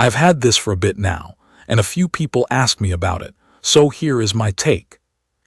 I've had this for a bit now, and a few people ask me about it, so here is my take.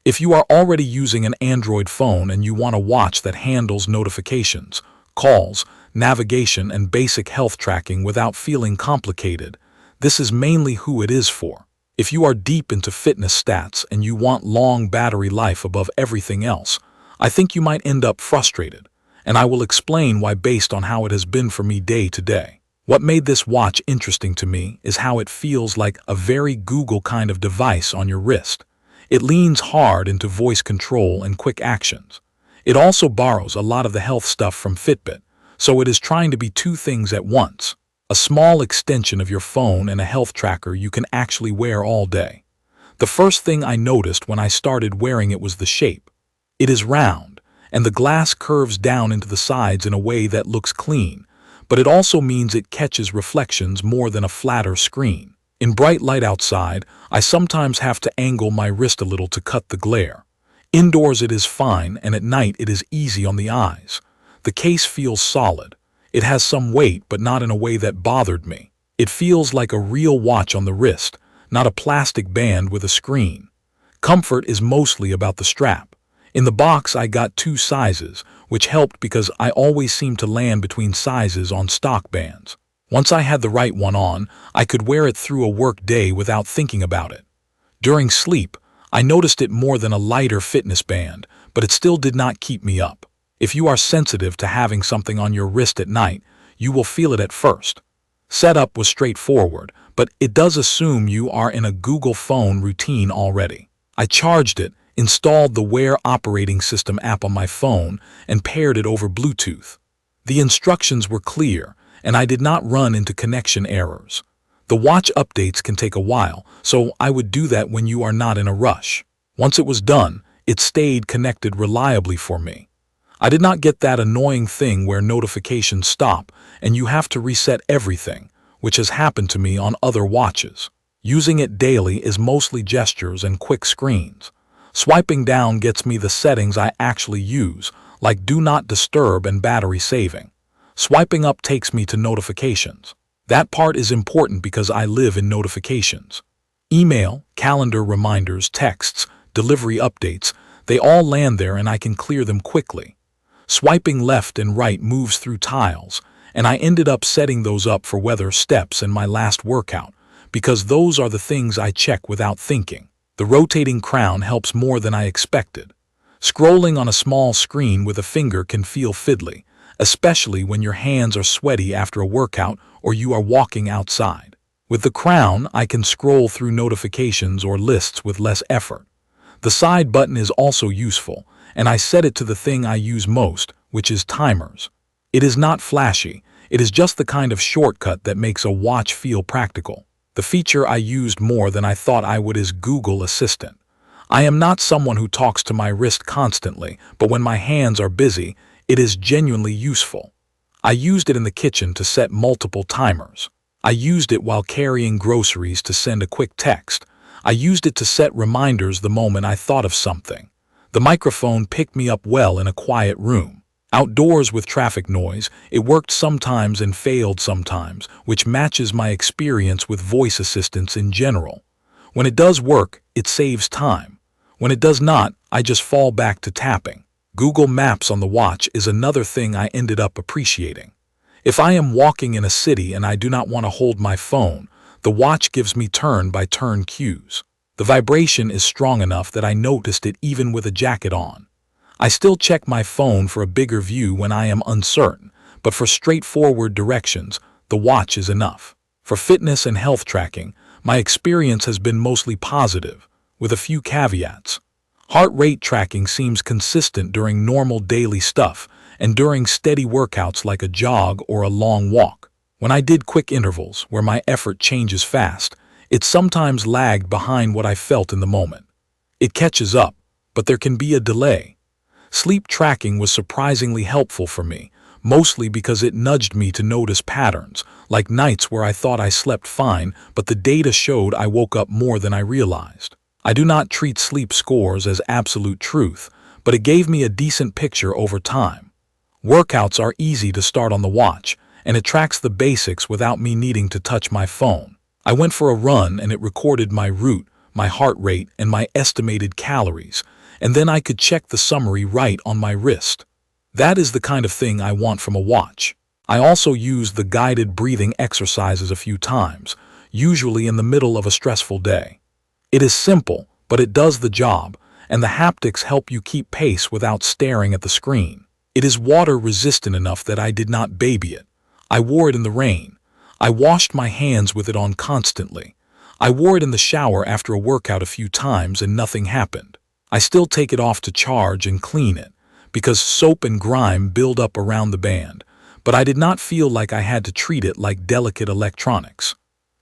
If you are already using an Android phone and you want a watch that handles notifications, calls, navigation, and basic health tracking without feeling complicated, this is mainly who it is for. If you are deep into fitness stats and you want long battery life above everything else, I think you might end up frustrated, and I will explain why based on how it has been for me day to day. What made this watch interesting to me is how it feels like a very Google kind of device on your wrist. It leans hard into voice control and quick actions. It also borrows a lot of the health stuff from Fitbit, so it is trying to be two things at once. A small extension of your phone and a health tracker you can actually wear all day. The first thing I noticed when I started wearing it was the shape. It is round, and the glass curves down into the sides in a way that looks clean, but it also means it catches reflections more than a flatter screen. In bright light outside, I sometimes have to angle my wrist a little to cut the glare. Indoors it is fine, and at night it is easy on the eyes. The case feels solid. It has some weight, but not in a way that bothered me. It feels like a real watch on the wrist, not a plastic band with a screen. Comfort is mostly about the strap. In the box I got 2 sizes, which helped because I always seem to land between sizes on stock bands. Once I had the right one on, I could wear it through a work day without thinking about it. During sleep, I noticed it more than a lighter fitness band, but it still did not keep me up. If you are sensitive to having something on your wrist at night, you will feel it at first. Setup was straightforward, but it does assume you are in a Google phone routine already. I charged it, installed the Wear operating system app on my phone, and paired it over Bluetooth. The instructions were clear, and I did not run into connection errors. The watch updates can take a while, so I would do that when you are not in a rush. Once it was done, it stayed connected reliably for me. I did not get that annoying thing where notifications stop and you have to reset everything, which has happened to me on other watches. Using it daily is mostly gestures and quick screens. Swiping down gets me the settings I actually use, like Do Not Disturb and battery saving. Swiping up takes me to notifications. That part is important because I live in notifications. Email, calendar reminders, texts, delivery updates, they all land there and I can clear them quickly. Swiping left and right moves through tiles, and I ended up setting those up for weather, steps, and my last workout, because those are the things I check without thinking. The rotating crown helps more than I expected. Scrolling on a small screen with a finger can feel fiddly, especially when your hands are sweaty after a workout or you are walking outside. With the crown, I can scroll through notifications or lists with less effort. The side button is also useful, and I set it to the thing I use most, which is timers. It is not flashy, it is just the kind of shortcut that makes a watch feel practical. The feature I used more than I thought I would is Google Assistant. I am not someone who talks to my wrist constantly, but when my hands are busy, it is genuinely useful. I used it in the kitchen to set multiple timers. I used it while carrying groceries to send a quick text. I used it to set reminders the moment I thought of something. The microphone picked me up well in a quiet room. Outdoors with traffic noise, it worked sometimes and failed sometimes, which matches my experience with voice assistants in general. When it does work, it saves time. When it does not, I just fall back to tapping. Google Maps on the watch is another thing I ended up appreciating. If I am walking in a city and I do not want to hold my phone, the watch gives me turn-by-turn cues. The vibration is strong enough that I noticed it even with a jacket on. I still check my phone for a bigger view when I am uncertain, but for straightforward directions, the watch is enough. For fitness and health tracking, my experience has been mostly positive, with a few caveats. Heart rate tracking seems consistent during normal daily stuff and during steady workouts like a jog or a long walk. When I did quick intervals, where my effort changes fast, it sometimes lagged behind what I felt in the moment. It catches up, but there can be a delay. Sleep tracking was surprisingly helpful for me, mostly because it nudged me to notice patterns, like nights where I thought I slept fine, but the data showed I woke up more than I realized. I do not treat sleep scores as absolute truth, but it gave me a decent picture over time. Workouts are easy to start on the watch, and it tracks the basics without me needing to touch my phone. I went for a run and it recorded my route, my heart rate, and my estimated calories, and then I could check the summary right on my wrist. That is the kind of thing I want from a watch. I also used the guided breathing exercises a few times, usually in the middle of a stressful day. It is simple, but it does the job, and the haptics help you keep pace without staring at the screen. It is water-resistant enough that I did not baby it. I wore it in the rain. I washed my hands with it on constantly. I wore it in the shower after a workout a few times and nothing happened. I still take it off to charge and clean it, because soap and grime build up around the band, but I did not feel like I had to treat it like delicate electronics.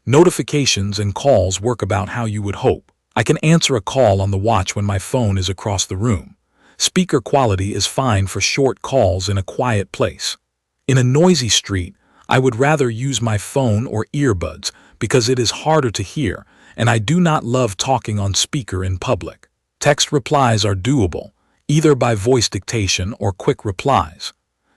Notifications and calls work about how you would hope. I can answer a call on the watch when my phone is across the room. Speaker quality is fine for short calls in a quiet place. In a noisy street, I would rather use my phone or earbuds because it is harder to hear, and I do not love talking on speaker in public. Text replies are doable, either by voice dictation or quick replies.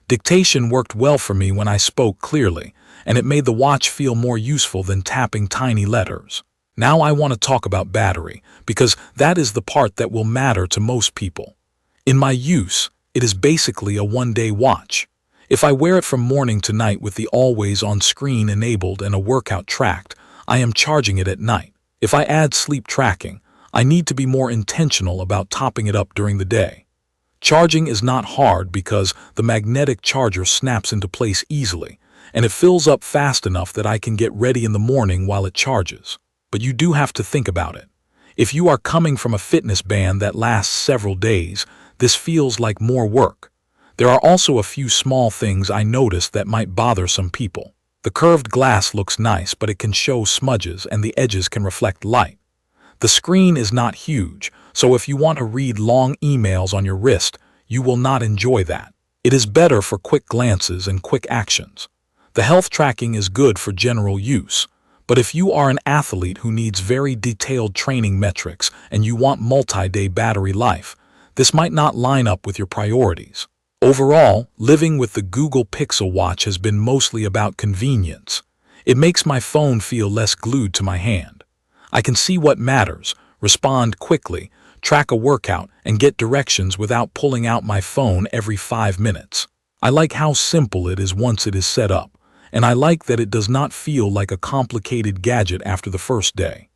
Dictation worked well for me when I spoke clearly, and it made the watch feel more useful than tapping tiny letters. Now I want to talk about battery, because that is the part that will matter to most people. In my use, it is basically a one-day watch. If I wear it from morning to night with the always-on screen enabled and a workout tracked, I am charging it at night. If I add sleep tracking, I need to be more intentional about topping it up during the day. Charging is not hard because the magnetic charger snaps into place easily, and it fills up fast enough that I can get ready in the morning while it charges. But you do have to think about it. If you are coming from a fitness band that lasts several days, this feels like more work. There are also a few small things I noticed that might bother some people. The curved glass looks nice, but it can show smudges and the edges can reflect light. The screen is not huge, so if you want to read long emails on your wrist, you will not enjoy that. It is better for quick glances and quick actions. The health tracking is good for general use, but if you are an athlete who needs very detailed training metrics and you want multi-day battery life, this might not line up with your priorities. Overall, living with the Google Pixel Watch has been mostly about convenience. It makes my phone feel less glued to my hand. I can see what matters, respond quickly, track a workout, and get directions without pulling out my phone every 5 minutes. I like how simple it is once it is set up, and I like that it does not feel like a complicated gadget after the first day.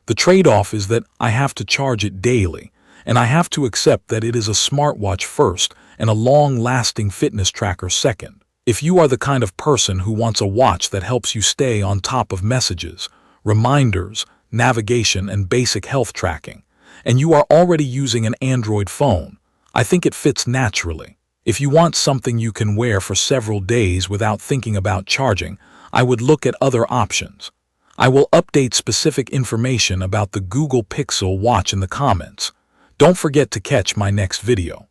The trade-off is that I have to charge it daily, and I have to accept that it is a smartwatch first and a long-lasting fitness tracker second. If you are the kind of person who wants a watch that helps you stay on top of messages, reminders, navigation, and basic health tracking, and you are already using an Android phone, I think it fits naturally. If you want something you can wear for several days without thinking about charging, I would look at other options. I will update specific information about the Google Pixel Watch in the comments. Don't forget to catch my next video.